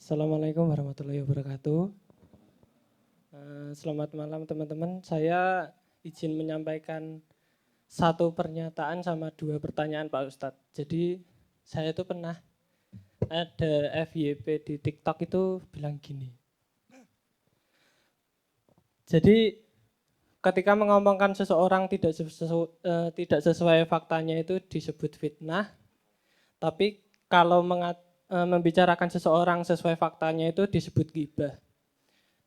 Assalamualaikum warahmatullahi wabarakatuh. Selamat malam teman-teman. Saya izin menyampaikan satu pernyataan sama dua pertanyaan Pak Ustadz. Jadi saya itu pernah ada FYP di TikTok itu bilang gini. Jadi ketika mengomongkan seseorang tidak sesuai faktanya itu disebut fitnah. Tapi kalau membicarakan seseorang sesuai faktanya itu disebut ghibah.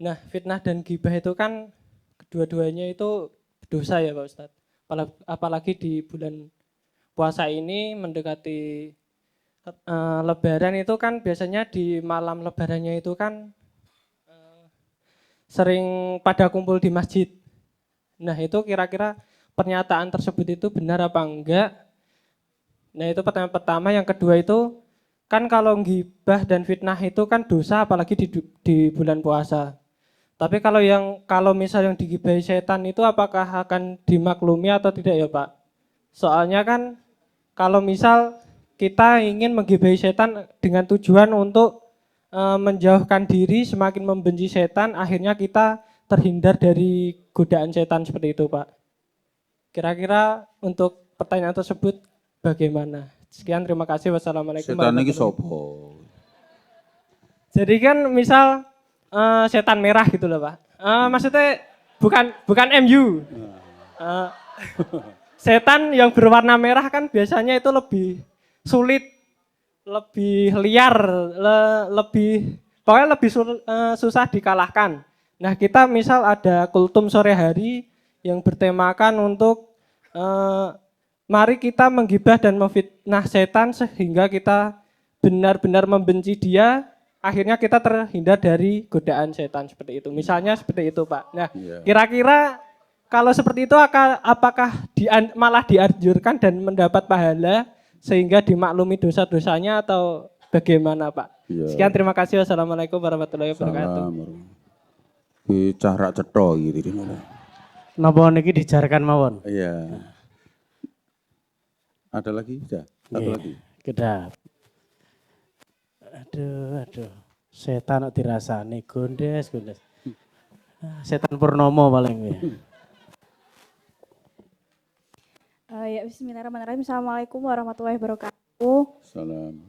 Nah, fitnah dan ghibah itu kan kedua-duanya itu dosa ya Pak Ustadz. Apalagi di bulan puasa ini mendekati Lebaran itu kan biasanya di malam Lebarannya itu kan sering pada kumpul di masjid. Nah, itu kira-kira pernyataan tersebut itu benar apa enggak? Nah, itu pertanyaan pertama. Yang kedua itu kan kalau ghibah dan fitnah itu kan dosa apalagi di bulan puasa. Tapi kalau misal yang digibahi setan itu apakah akan dimaklumi atau tidak ya Pak? Soalnya kan kalau misal kita ingin menggibahi setan dengan tujuan untuk menjauhkan diri, semakin membenci setan, akhirnya kita terhindar dari godaan setan seperti itu Pak. Kira-kira untuk pertanyaan tersebut bagaimana? Sekian, terima kasih. Wassalamualaikum Setan iki warahmatullahi sapa? Jadi kan misal setan merah gitu loh Pak. Maksudnya bukan MU. Eh, setan yang berwarna merah kan biasanya itu lebih sulit, lebih liar, pokoknya lebih susah dikalahkan. Nah kita misal ada kultum sore hari yang bertemakan untuk mari kita menggibah dan memfitnah setan sehingga kita benar-benar membenci dia, akhirnya kita terhindar dari godaan setan seperti itu. Misalnya seperti itu Pak. Nah kira-kira kalau seperti itu apakah malah dianjurkan dan mendapat pahala sehingga dimaklumi dosa-dosanya atau bagaimana Pak? Ya. Sekian, terima kasih. Wassalamualaikum warahmatullahi wabarakatuh. Bicara cetha gitu. Napa niki dijarkan mawon? Iya. Ada lagi? Sudah. Satu lagi. Kedap. Aduh. Setan kok dirasani gondes. Setan Purnomo paling ya. Ya, bismillahirrahmanirrahim. Assalamualaikum warahmatullahi wabarakatuh. Salam.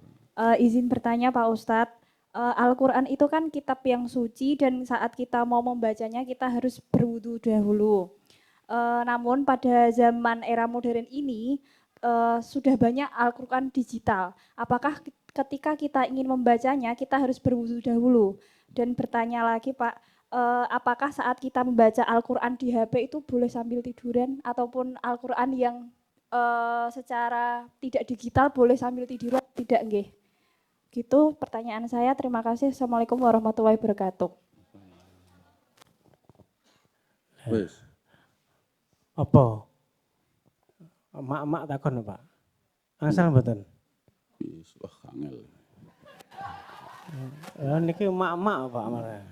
Izin bertanya Pak Ustadz, Al-Quran itu kan kitab yang suci dan saat kita mau membacanya kita harus berwudu dahulu. Namun pada zaman era modern ini sudah banyak Al-Quran digital. Apakah ketika kita ingin membacanya kita harus berwudu dahulu? Dan bertanya lagi Pak, apakah saat kita membaca Al-Quran di HP itu boleh sambil tiduran ataupun Al-Quran yang secara tidak digital boleh sambil tiduran, tidak nggih? Gitu pertanyaan saya. Terima kasih. Assalamualaikum warahmatullahi wabarakatuh. Wes. Apa? Mak takon Pak. Asal mboten? Wis wah angel. Niki mak Pak malah.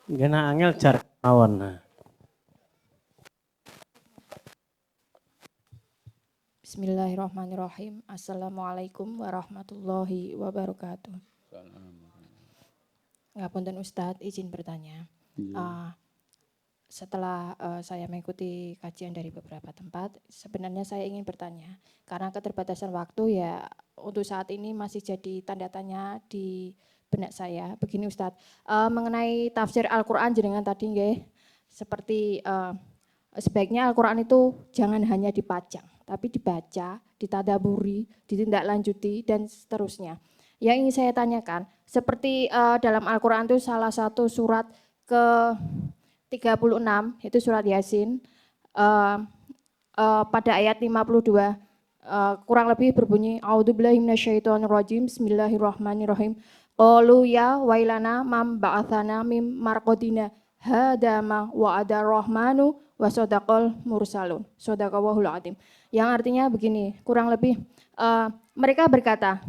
Nggih angel jar mawon. Bismillahirrahmanirrahim. Assalamualaikum warahmatullahi wabarakatuh. Ngapunten Ustadz, izin bertanya. Setelah saya mengikuti kajian dari beberapa tempat, sebenarnya saya ingin bertanya, karena keterbatasan waktu ya untuk saat ini masih jadi tanda tanya di benak saya. Begini Ustadz, mengenai tafsir Al-Quran jenengan tadi nggih, seperti sebaiknya Al-Quran itu jangan hanya dipajang, tapi dibaca, ditadaburi, ditindaklanjuti, dan seterusnya. Yang ingin saya tanyakan, seperti dalam Al-Quran itu salah satu surat ke 36, itu surat Yasin, pada ayat 52, kurang lebih berbunyi, A'udzubillahi minasyaitonirrajim, Bismillahirrahmanirrahim, Qalu ya wailana mam ba'athana mim marqadina hadama wa'ada rahmanu wa sodaqal mursalun, sodaqawahul adim. Yang artinya begini, kurang lebih mereka berkata,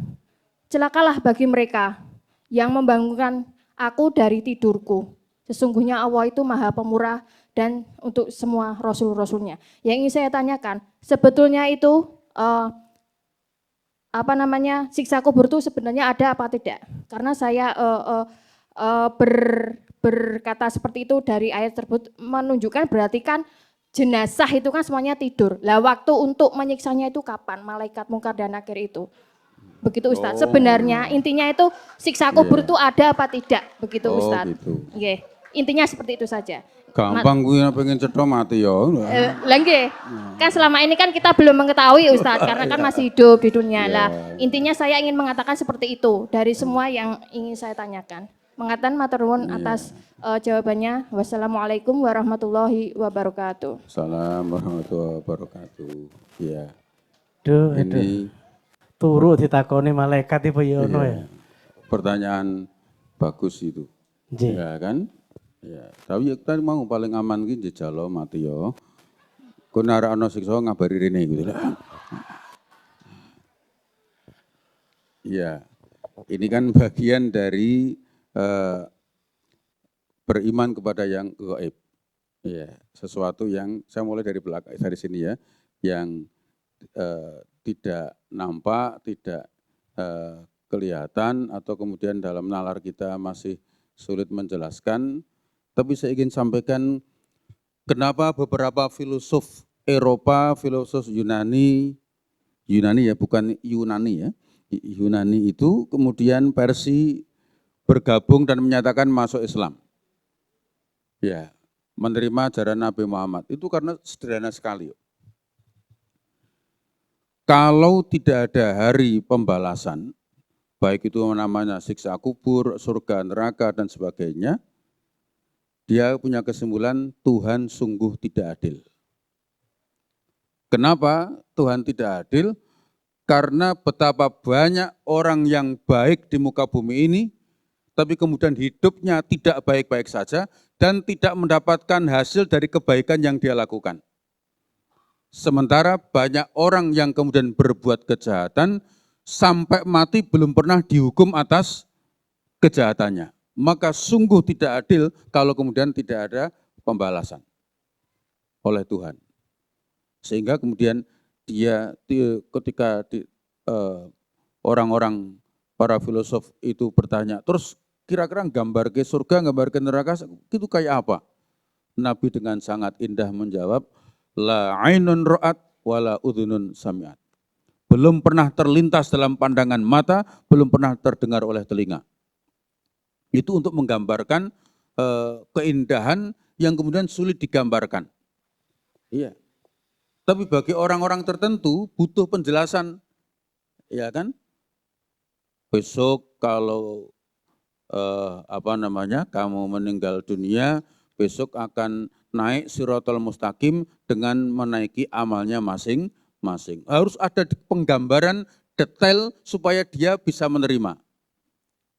celakalah bagi mereka yang membangunkan aku dari tidurku. Sesungguhnya Allah itu maha pemurah dan untuk semua rasul-rasulnya. Yang ingin saya tanyakan, sebetulnya itu apa namanya, siksa kubur itu sebenarnya ada apa tidak? Karena saya berkata seperti itu dari ayat tersebut menunjukkan berarti kan jenazah itu kan semuanya tidur. Lah waktu untuk menyiksanya itu kapan? Malaikat mungkar dan nakir itu. Begitu Ustadz. Sebenarnya intinya itu siksa kubur itu ada apa tidak? Begitu Ustadz. Gitu. Nggih. Intinya seperti itu saja. Gampang gue pengen cedok mati ya. Lah nggih. Kan selama ini kan kita belum mengetahui Ustadz karena kan masih hidup di dunia. Lah intinya saya ingin mengatakan seperti itu dari semua yang ingin saya tanyakan. Mengatakan matur nuwun atas jawabannya. Wassalamualaikum warahmatullahi wabarakatuh. Assalamualaikum warahmatullahi wabarakatuh. Iya. Duh, Ini turu ditakoni malaikat ibu Yono ya. pertanyaan bagus itu. Nggih. Ya kan? Ya, tapi kita mau paling aman ki jejalo mati yo. Ku nara ana siksa ngabari rene gitu lah. Iya. Ini kan bagian dari beriman kepada yang gaib. Ya, sesuatu yang saya mulai dari belakang dari sini ya, yang tidak nampak, tidak kelihatan atau kemudian dalam nalar kita masih sulit menjelaskan. Tapi saya ingin sampaikan kenapa beberapa filosof Eropa, filosof Yunani ya bukan Yunani ya, Yunani itu kemudian Persia bergabung dan menyatakan masuk Islam. Ya, menerima ajaran Nabi Muhammad itu karena sederhana sekali. Kalau tidak ada hari pembalasan, baik itu namanya siksa kubur, surga, neraka dan sebagainya, dia punya kesimpulan Tuhan sungguh tidak adil. Kenapa Tuhan tidak adil? Karena betapa banyak orang yang baik di muka bumi ini, tapi kemudian hidupnya tidak baik-baik saja dan tidak mendapatkan hasil dari kebaikan yang dia lakukan. Sementara banyak orang yang kemudian berbuat kejahatan sampai mati belum pernah dihukum atas kejahatannya. Maka sungguh tidak adil kalau kemudian tidak ada pembalasan oleh Tuhan. Sehingga kemudian dia ketika orang-orang para filosof itu bertanya, terus kira-kira gambar ke surga, gambar ke neraka itu kayak apa? Nabi dengan sangat indah menjawab, la ainun ra'at wala udhunun sami'at. Belum pernah terlintas dalam pandangan mata, belum pernah terdengar oleh telinga. Itu untuk menggambarkan keindahan yang kemudian sulit digambarkan. Iya. Tapi bagi orang-orang tertentu butuh penjelasan, ya kan? Besok kalau kamu meninggal dunia, besok akan naik Shiratal Mustaqim dengan menaiki amalnya masing-masing. Harus ada penggambaran detail supaya dia bisa menerima.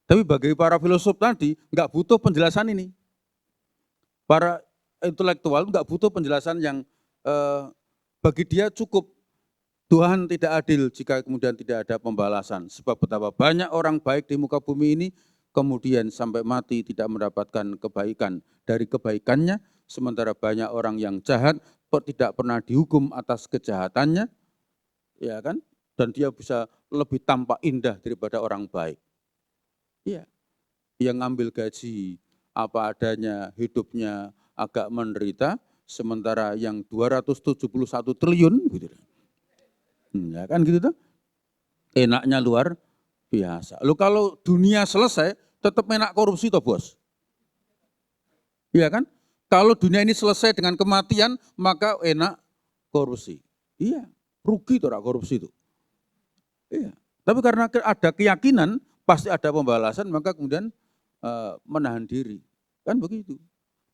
Tapi bagi para filosof tadi nggak butuh penjelasan ini. Para intelektual nggak butuh penjelasan yang bagi dia cukup Tuhan tidak adil jika kemudian tidak ada pembalasan. Sebab betapa banyak orang baik di muka bumi ini kemudian sampai mati tidak mendapatkan kebaikan dari kebaikannya, sementara banyak orang yang jahat tidak pernah dihukum atas kejahatannya, ya kan? Dan dia bisa lebih tampak indah daripada orang baik. Iya, yang ngambil gaji apa adanya, hidupnya agak menderita, sementara yang 271 triliun, gitu. Ya kan gitu tuh, enaknya luar biasa. Lalu kalau dunia selesai, tetap enak korupsi toh bos. Iya kan? Kalau dunia ini selesai dengan kematian, maka enak korupsi. Iya, rugi tuh korupsi itu. Iya. Tapi karena ada keyakinan, pasti ada pembalasan, maka kemudian menahan diri. Kan begitu.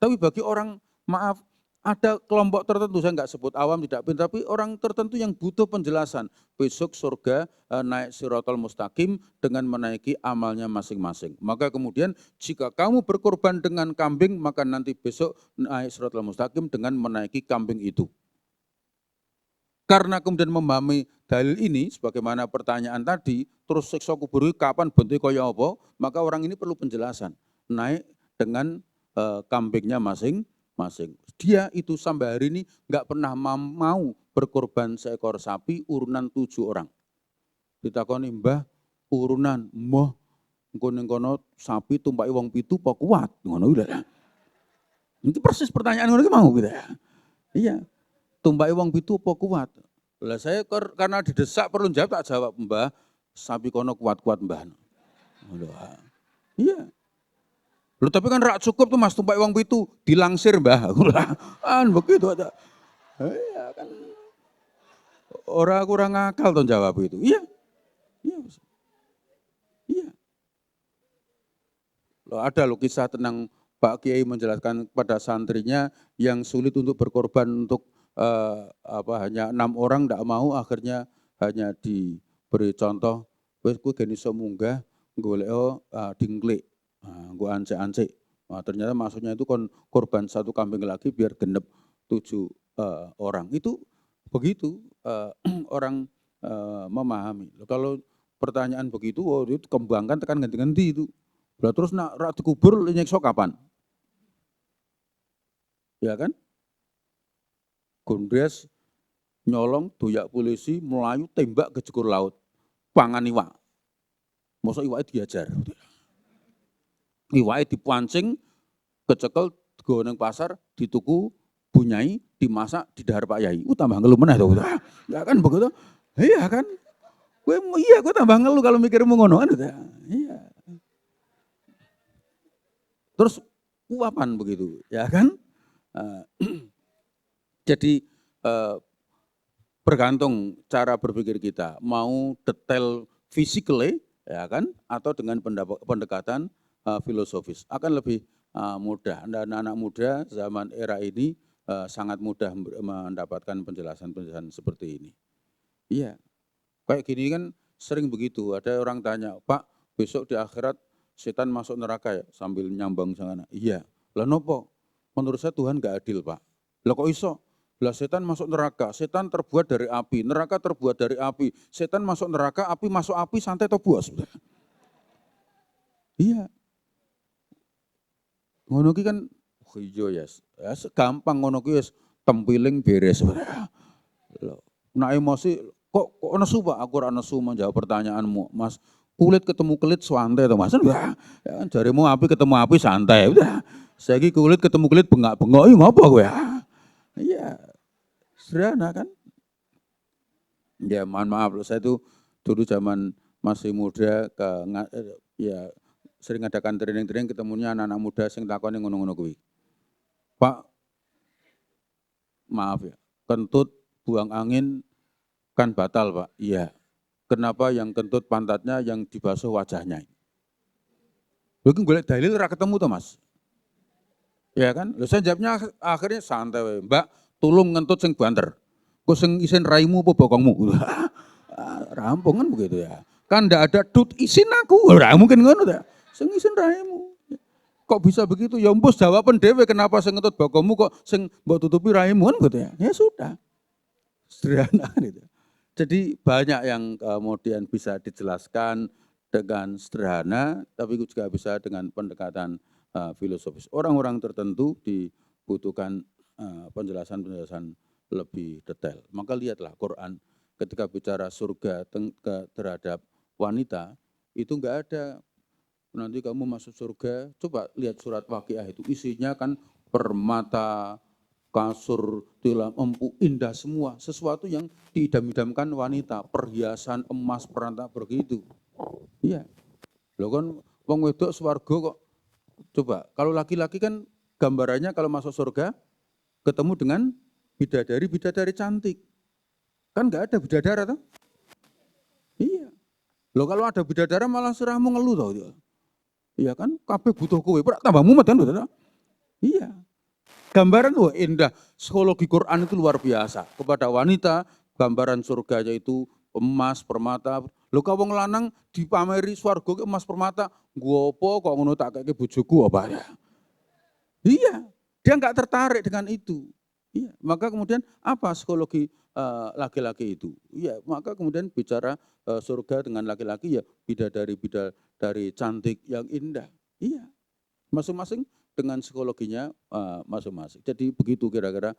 Tapi bagi orang, maaf, ada kelompok tertentu, saya nggak sebut awam, tidak pintar, tapi orang tertentu yang butuh penjelasan. Besok surga naik Shiratal Mustaqim dengan menaiki amalnya masing-masing. Maka kemudian jika kamu berkorban dengan kambing, maka nanti besok naik Shiratal Mustaqim dengan menaiki kambing itu. Karena kemudian memahami dalil ini, sebagaimana pertanyaan tadi, terus siksa kubur kapan bentuknya kaya apa, maka orang ini perlu penjelasan. Naik dengan kambingnya masing-masing. Dia itu sampai hari ini nggak pernah mau berkorban seekor sapi urunan 7 orang. Ditakoni, "Mbah, urunan, mbah engko ning kono sapi tumpaki wong 7 apa kuat?" Ngono kuwi lho. Itu persis pertanyaan ngono ki mau gitu ya. Iya, tumpaki wong 7 apa kuat? Lah saya karena didesak perlu jawab, tak jawab, "Mbah, sapi kono kuat-kuat, Mbah." Lho, iya. Loh tapi kan rak cukup tuh Mas tumpaki wong 7 dilangsir, Mbah. Kan begitu ada. Iya kan. Orang kurang akal tuh jawab itu. Iya. Iya. Iya. Loh, ada loh kisah tentang Pak Kiai menjelaskan kepada santrinya yang sulit untuk berkorban untuk hanya 6 orang tidak mau, akhirnya hanya diberi contoh, wes kowe gen iso munggah golek dingklik, nggo ancek-ancek. Nah, ternyata maksudnya itu korban 1 kambing lagi biar genep 7 orang. Itu begitu orang memahami. Kalau pertanyaan begitu, itu kembangkan tekan ganti-ganti itu. Lah terus nak rak dikubur nyekso kapan? Ya kan? Gondres nyolong doyak polisi melayu tembak ke jekur laut. Pangan iwak. Mosok iwake diajar. Iwake dipancing kecekel digawa ning pasar dituku bunyai dimasak didahar Pak Yai. Tambah ngelu meneh to. Ya kan begitu. Iya kan? Kowe tambah ngelu kalau mikirmu ngono kan. Iya. Terus uapan begitu, ya kan? Jadi bergantung cara berpikir kita, mau detail physically, ya kan, atau dengan pendekatan filosofis akan lebih mudah. Dan anak muda zaman era ini sangat mudah mendapatkan penjelasan-penjelasan seperti ini. Iya, kayak gini kan sering begitu. Ada orang tanya, "Pak, besok di akhirat setan masuk neraka ya?" Sambil nyambang sana. Iya. Lah nopo? Menurut saya Tuhan nggak adil, Pak. Lah kok iso? Lah setan masuk neraka, setan terbuat dari api, neraka terbuat dari api. Setan masuk neraka, api masuk api, santai atau buas? Iya. Ngono ki kan iya yes. Ya gampang ngono ki wis tempiling beres. Loh, nak emosi kok nesu Pak? Aku ora nesu menjawab pertanyaanmu, Mas. Kulit ketemu kulit santai to Mas. Ya kan jarimu api ketemu api santai. Udah. Saiki kulit ketemu kulit bengak-bengok, ngopo kowe? Iya. Sederhana kan? Ya mohon maaf loh, saya tuh dulu zaman masih muda ya sering adakan training-training ketemunya anak-anak muda sing takoni ngono-ngono kuwi. Pak, maaf ya, kentut buang angin kan batal Pak. Iya. Kenapa yang kentut pantatnya, yang dibasuh wajahnya? Lho golek dalil ora ketemu to Mas. Ya kan? Lho saya jawabnya akhirnya santai wae, "Mbak, tulung ngentut sing banter. Kok sing isin raimu apa bokongmu?" Rampung kan begitu ya. Kan ndak ada dut isin aku. Ora mungkin ngono ta. Sing isin raimu. Kok bisa begitu? Ya mbus jawaban dhewe kenapa sing ngentut bokongmu kok sing mbok tutupi raimu kan gitu ya. Ya sudah. Sederhana gitu. Jadi banyak yang kemudian bisa dijelaskan dengan sederhana, tapi juga bisa dengan pendekatan filosofis. Orang-orang tertentu dibutuhkan penjelasan-penjelasan lebih detail. Maka lihatlah Quran ketika bicara surga terhadap wanita, itu enggak ada nanti kamu masuk surga, coba lihat surat Waqiah itu isinya kan permata, kasur, tilam, empu, indah semua. Sesuatu yang diidam-idamkan wanita, perhiasan, emas, perantara begitu. Iya. Loh kan wong wedok swarga kok. Coba, kalau laki-laki kan gambarannya kalau masuk surga ketemu dengan bidadari cantik. Kan enggak ada bidadara toh? Iya. Loh kalau ada bidadara malah sirahmu ngeluh toh. Iya kan? Kabeh butuh kowe, tambah mumet kan betul? Iya. Gambaran indah, psikologi Quran itu luar biasa. Kepada wanita, gambaran surga yaitu emas, permata. Lho kau wong lanang dipameri swarga emas permata, gua apa kok ngono tak keke bojoku apa ya? Iya, dia enggak tertarik dengan itu. Iya, maka kemudian apa psikologi laki-laki itu? Iya, maka kemudian bicara surga dengan laki-laki ya bidadari cantik yang indah. Iya, masing-masing dengan psikologinya masing-masing. Jadi begitu kira-kira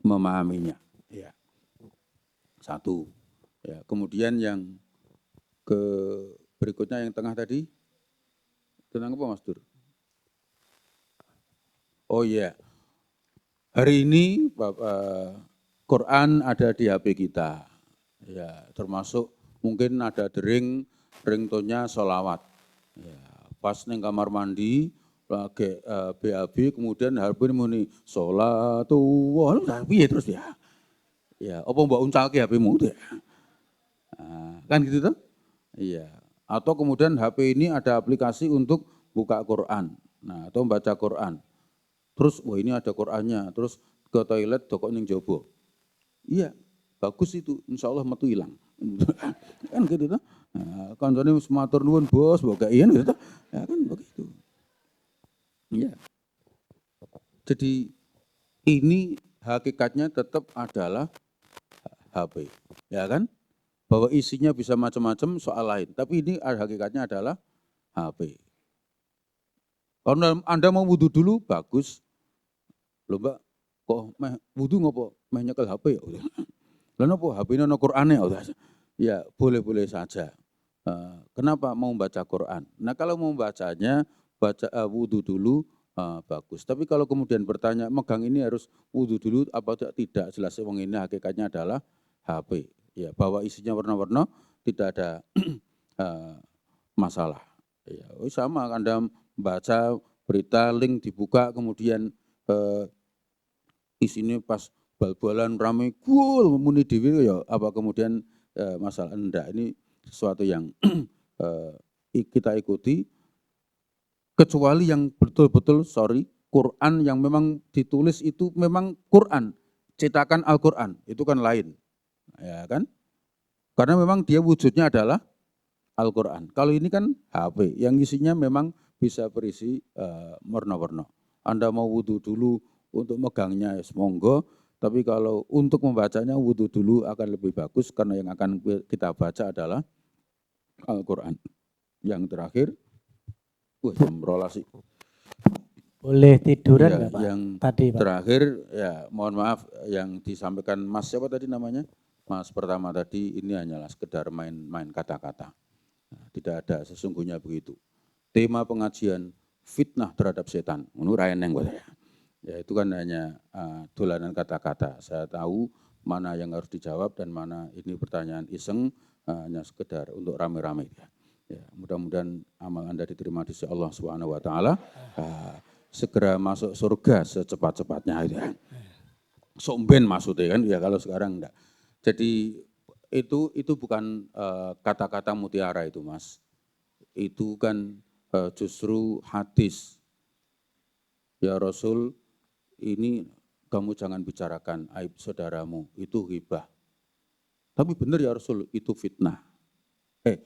memahaminya. Ya. Satu. Ya, kemudian yang ke berikutnya yang tengah tadi, tentang apa Mas Dur? Oh iya, hari ini Quran ada di HP kita, ya termasuk mungkin ada ringtone-nya sholawat. Ya, pas neng kamar mandi, lagi BAB, kemudian HP ini muni sholatu, wah piye terus ya. Ya, apa mbak uncalke HP-mu ya? Nah, kan gitu tuh? Iya. Atau kemudian HP ini ada aplikasi untuk buka Quran, nah atau membaca Quran. Terus wah ini ada Qurannya, terus ke toilet dokok ning jobo. Iya, bagus itu, insya Allah metu hilang. Kan gitu tuh. Nah, kancane wis matur nuwun bos, mbok gaian gitu tuh. Ya kan begitu. Iya. Jadi ini hakikatnya tetap adalah HP, ya kan? Bahwa isinya bisa macam-macam soal lain, tapi ini hakikatnya adalah HP. Kalau Anda mau wudhu dulu, bagus. Loh Mbak, kok meh wudhu ngopo? Meh nyekel HP ya? Lalu apa? HP ini ada Qur'annya? Ya boleh-boleh saja. Kenapa mau baca Quran? Nah kalau mau bacanya, baca wudhu dulu, bagus. Tapi kalau kemudian bertanya, megang ini harus wudhu dulu apa tidak? Jelas wong ini hakikatnya adalah HP. Ya, bahwa isinya warna-warna tidak ada masalah. Ya, sama Anda baca berita, link dibuka, kemudian isinya pas bal-balan rame, gol muni dewi ya apa kemudian masalah enggak. Ini sesuatu yang kita ikuti, kecuali yang betul-betul Quran yang memang ditulis itu memang Quran, cetakan Al-Quran, itu kan lain. Ya kan? Karena memang dia wujudnya adalah Al-Quran. Kalau ini kan HP, yang isinya memang bisa berisi warna-warna. Anda mau wudhu dulu untuk megangnya ya monggo, tapi kalau untuk membacanya wudhu dulu akan lebih bagus karena yang akan kita baca adalah Al-Quran. Yang terakhir, jam rolasi. Boleh tiduran Ya, nggak Pak? yang Tadi Pak. terakhir, ya mohon maaf yang disampaikan Mas siapa tadi namanya? Mas pertama tadi ini hanyalah sekedar main kata-kata. Nah, tidak ada sesungguhnya begitu. Tema pengajian fitnah terhadap setan. Menurut Rayaneng ya itu kan hanya dolanan kata-kata. Saya tahu mana yang harus dijawab dan mana ini pertanyaan iseng hanya sekedar untuk rame-rame. Ya, mudah-mudahan amal Anda diterima di sisi Allah Subhanahu wa taala. Segera masuk surga secepat-cepatnya itu ya. Somben maksudnya kan ya, kalau sekarang enggak. Jadi itu bukan kata-kata mutiara itu Mas. Itu kan justru hadis. Ya Rasul, ini kamu jangan bicarakan aib saudaramu, itu ghibah. Tapi benar ya Rasul, itu fitnah. Tapi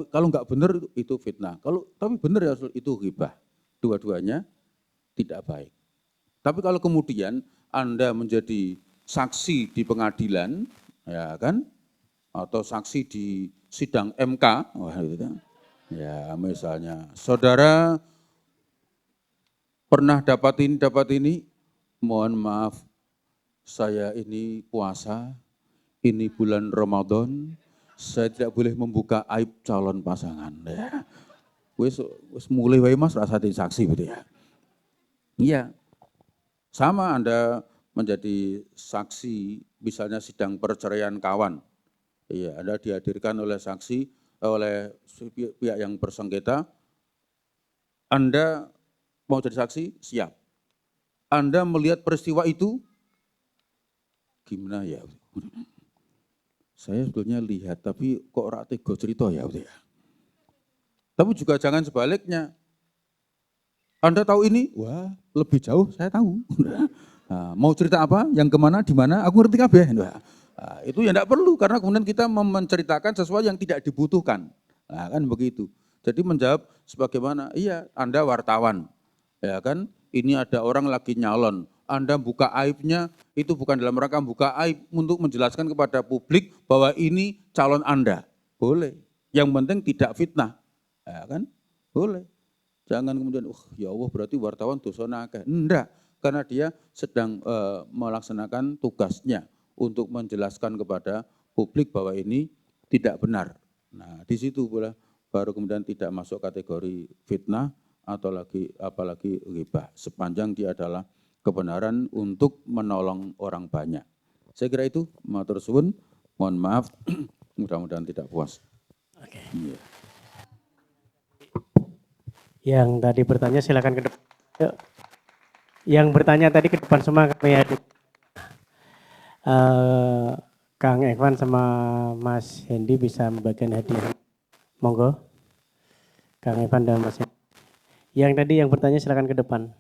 kalau enggak benar itu fitnah. Tapi benar ya Rasul, itu ghibah. Dua-duanya tidak baik. Tapi kalau kemudian Anda menjadi saksi di pengadilan, ya kan, atau saksi di sidang MK, ya misalnya, saudara pernah dapat ini, mohon maaf, saya ini puasa, ini bulan Ramadan, saya tidak boleh membuka aib calon pasangan. Ya. Wis mulai wae Mas rasa saksi gitu ya. Iya. Sama Anda menjadi saksi misalnya sidang perceraian kawan. Iya, Anda dihadirkan oleh saksi oleh pihak yang bersengketa. Anda mau jadi saksi? Siap. Anda melihat peristiwa itu gimana ya? Saya sebetulnya lihat tapi kok ora tega cerita ya. Tapi juga jangan sebaliknya. Anda tahu ini? Wah, lebih jauh saya tahu. Nah, mau cerita apa? Yang kemana? Di mana? Aku ngerti kabeh. Nah, itu ya enggak perlu karena kemudian kita menceritakan sesuatu yang tidak dibutuhkan. Nah, kan begitu. Jadi menjawab sebagaimana, iya Anda wartawan. Ya kan? Ini ada orang lagi nyalon. Anda buka aibnya, itu bukan dalam rangka buka aib untuk menjelaskan kepada publik bahwa ini calon Anda. Boleh. Yang penting tidak fitnah. Ya kan? Boleh. Jangan kemudian, ya Allah berarti wartawan dosanya akeh. Enggak, karena dia sedang melaksanakan tugasnya untuk menjelaskan kepada publik bahwa ini tidak benar. Nah, di situ baru kemudian tidak masuk kategori fitnah atau apalagi ghibah, sepanjang dia adalah kebenaran untuk menolong orang banyak. Saya kira itu, matur suwun, mohon maaf, mudah-mudahan tidak puas. Oke. Iya. Yang tadi bertanya silakan ke depan. Yuk. Yang bertanya tadi ke depan semua kami hadir. Kang Evan sama Mas Hendy bisa membagikan hadiah. Monggo. Kang Evan dan Mas Hendy. Yang tadi yang bertanya silakan ke depan.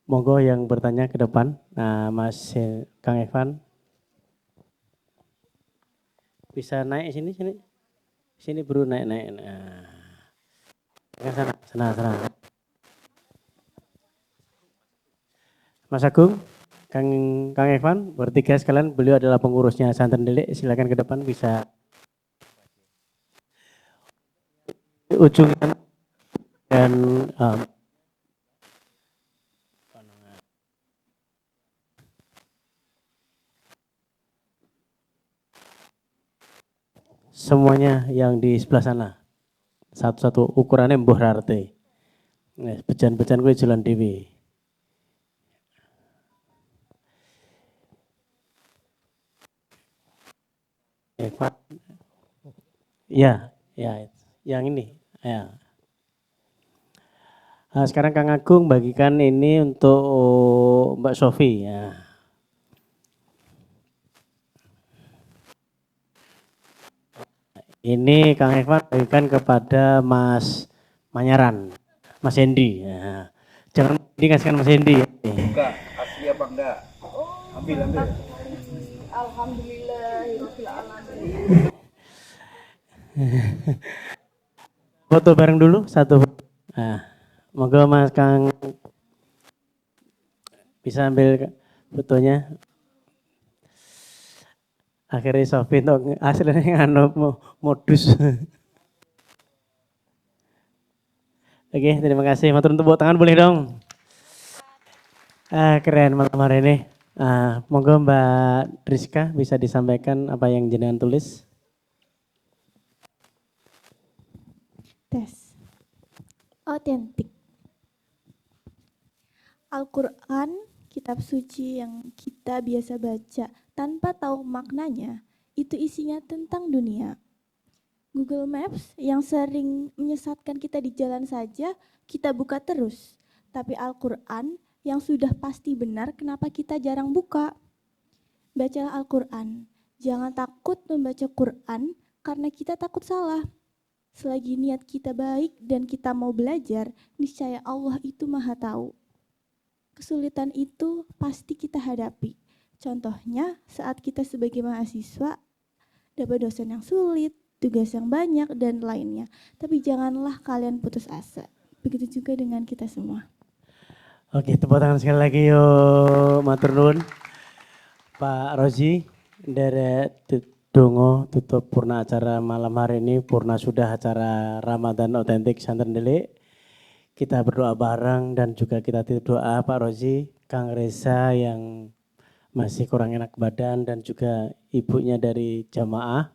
Monggo yang bertanya ke depan. Nah, Kang Evan. Bisa naik sini. Sini bro, naik. Nah. Sana. Mas Agung, Kang Evan, bertiga sekalian, beliau adalah pengurusnya Santen Delik. Silakan ke depan, bisa ujungnya dan semuanya yang di sebelah sana. Satu-satu ukurannya mbuh rarte. Bejan-bejan gue jalan dewi. Ya, yang ini. Ya. Nah, sekarang Kang Agung bagikan ini untuk Mbak Sofi. Ya. Ini Kang Evan bagikan kepada Mas Manyaran, Mas Hendy. Ya. Jangan dikasihkan Mas Hendy. Enggak, asli apa enggak? Ambil. Alhamdulillahirobbilalamin. Foto bareng dulu satu. Nah, moga Mas Kang bisa ambil fotonya. Akhirnya Sofi untuk aslinya modus. Oke, terima kasih. Matur untuk tepuk tangan boleh dong. Keren malam hari ini. Moga Mbak Rizka bisa disampaikan apa yang jenengan tulis. Tes. Otentik. Al-Quran, kitab suci yang kita biasa baca tanpa tahu maknanya, itu isinya tentang dunia. Google Maps yang sering menyesatkan kita di jalan saja, kita buka terus. Tapi Al-Quran yang sudah pasti benar, kenapa kita jarang buka? Bacalah Al-Quran. Jangan takut membaca Quran karena kita takut salah. Selagi niat kita baik dan kita mau belajar, niscaya Allah itu Maha Tahu. Kesulitan itu pasti kita hadapi. Contohnya saat kita sebagai mahasiswa dapat dosen yang sulit, tugas yang banyak, dan lainnya. Tapi janganlah kalian putus asa. Begitu juga dengan kita semua. Oke, tepuk tangan sekali lagi yuk, matur nuwun. Pak Rozi, dari dongo tutup purna acara malam hari ini, purna sudah acara Ramadan Otentik Santen Delik. Kita berdoa bareng dan juga kita titip doa Pak Rozi, Kang Reza yang masih kurang enak badan dan juga ibunya dari jamaah.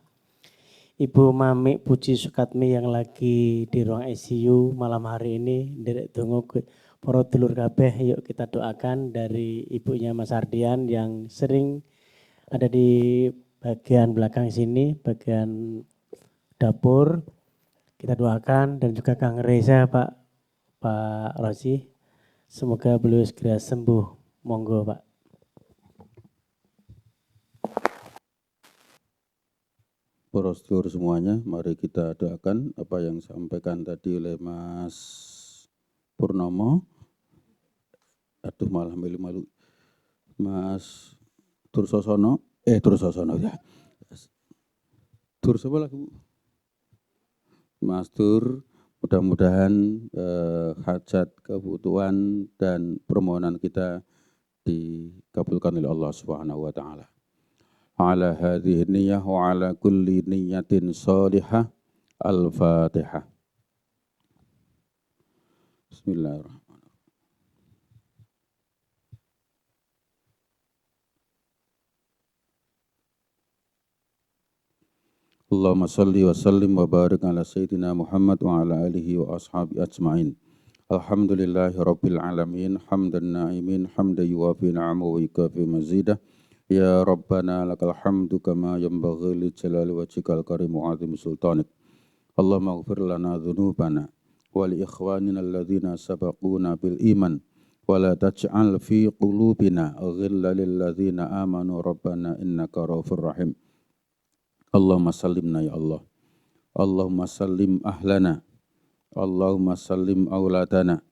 Ibu Mami Puji Sukatmi yang lagi di ruang ICU malam hari ini, derek dongo para dulur kabeh, yuk kita doakan dari ibunya Mas Ardian yang sering ada di bagian belakang sini, bagian dapur. Kita doakan dan juga Kang Reza, Pak Rozi. Semoga beliau segera sembuh. Monggo Pak. Para sedulur semuanya, mari kita doakan apa yang disampaikan tadi oleh Mas Purnomo. Aduh malah malu. Mas Dursosono ya. Dur siapa lagi? Mas Dur, mudah-mudahan hajat, kebutuhan dan permohonan kita dikabulkan oleh Allah Subhanahu wa taala. ala hadhihi niyyah wa ala kulli niyyatin salihah. Al-Fatihah. Bismillahirrahmanirrahim. Allahumma salli wa sallim wa barik ala Sayyidina Muhammad wa ala alihi wa ashabi ajma'in. Alhamdulillahi Rabbil Alamin, hamdan na'imin, hamdan yuwafi na'amu wa yukafi mazidah. Ya Rabbana lakal hamdu kama yanbaghi li jalali wajhikal karim wa azim sultanik. Allahumma ighfir lana dhunubana wa li ikhwanina alladhina sabaquna bil iman wa la taj'al fi qulubina ghillan lil ladzina amanu rabbana innaka raufur rahim. Allahumma sallimna ya Allah. Allahumma sallim ahlana. Allahumma sallim auladana.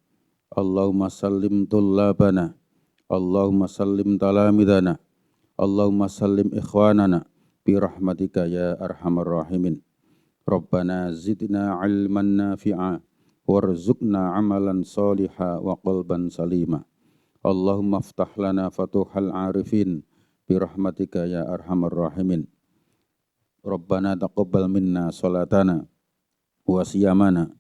Allahumma sallim tullabana. Allahumma sallim talamidana. Allahumma sallim ikhwanana bi rahmatika ya arhamar rahimin. Rabbana zidna ilman nafi'a warzuqna amalan saliha wa qalban salima. Allahumma aftah lana fatuhal arifin bi rahmatika ya arhamar rahimin. Rabbana taqabbal minna salatana wa siyamana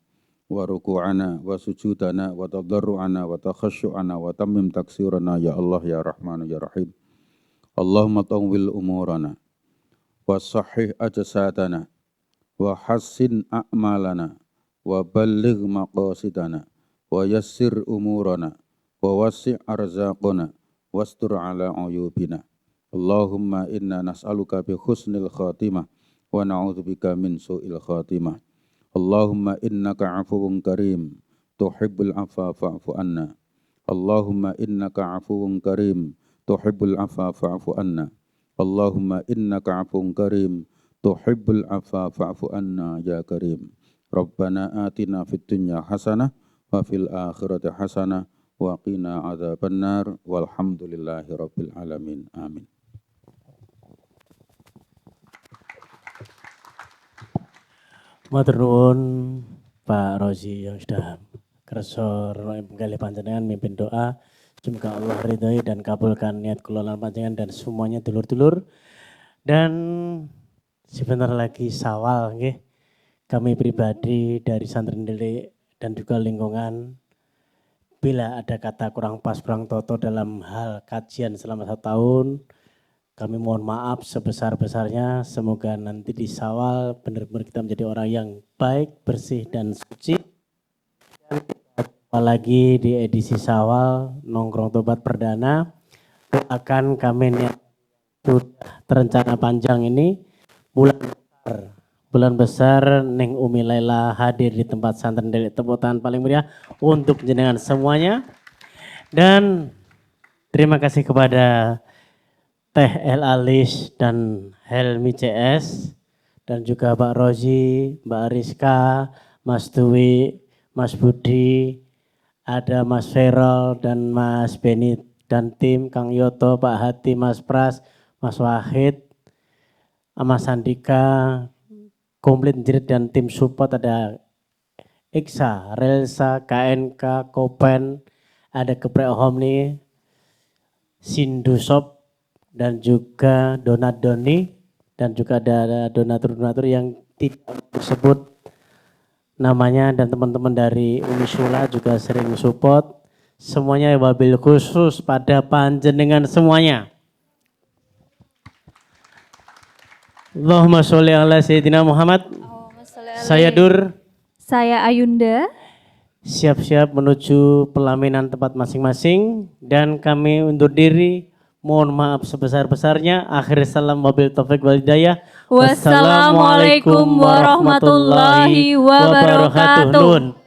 wa ruku'ana wa sujudana wa tadarru'ana wa takhasyu'ana wa tammim taksirana ya Allah ya Rahman ya Rahim. Allahumma tawwil umurana wa sahih ajsadana wa hassin a'malana wa balligh maqasidana wa yassir umurana wa wasi' arzaqana wastur ala uyubina. Allahumma inna nas'aluka bi husnil khatimah wa na'udzubika min su'il khatimah. Allahumma innaka 'afuwun karim tuhibbul 'afwa fa'fu anna. Allahumma innaka 'afuwun karim tuhibbul 'afwa fa'fu anna. Allahumma innaka 'afuwun karim tuhibbul 'afwa fa'fu anna ya karim. Rabbana atina fid dunya hasanah wa fil akhirati hasanah wa qina adzabannar walhamdulillahi rabbil alamin. Amin. Matur nuwun Pak Rozi yang sudah kersa penggali panjenengan mimpin doa. Semoga Allah ridhoi dan kabulkan niat kula lan panjenengan dan semuanya dulur-dulur. Dan sebentar lagi Syawal nggih. Kami pribadi dari Santren Delik dan juga lingkungan, bila ada kata kurang pas, kurang toto dalam hal kajian selama 1 tahun, kami mohon maaf sebesar-besarnya. Semoga nanti di Syawal benar-benar kita menjadi orang yang baik, bersih, dan suci. Dan apalagi di edisi Syawal, nongkrong tobat perdana, akan kami niat sudah terencana panjang ini, bulan besar Neng Umi Laila hadir di tempat Santren Delik. Tepuk tangan paling meriah untuk jenengan semuanya. Dan terima kasih kepada Teh El Alis dan Helmi CS dan juga Pak Rozi, Mbak Rizka, Mas Dwi, Mas Budi, ada Mas Ferol dan Mas Beni dan tim, Kang Yoto, Pak Hati, Mas Pras, Mas Wahid, Mas Andika, komplit jerit dan tim support ada Iksa, Relsa, KNK, Kopen, ada Geprek Homni, Sindusop, dan juga Donat Doni, dan juga ada donatur-donatur yang tidak disebut namanya, dan teman-teman dari Unisula juga sering support. Semuanya wabil khusus pada panjenengan semuanya. Allahumma sholli ala Sayyidina Muhammad. Saya Dur. Saya Ayunda. Siap-siap menuju pelaminan tempat masing-masing, dan kami undur diri. Mohon maaf sebesar-besarnya. Akhir salam wabil taufik wal hidayah. Wassalamualaikum warahmatullahi wabarakatuh. Nun.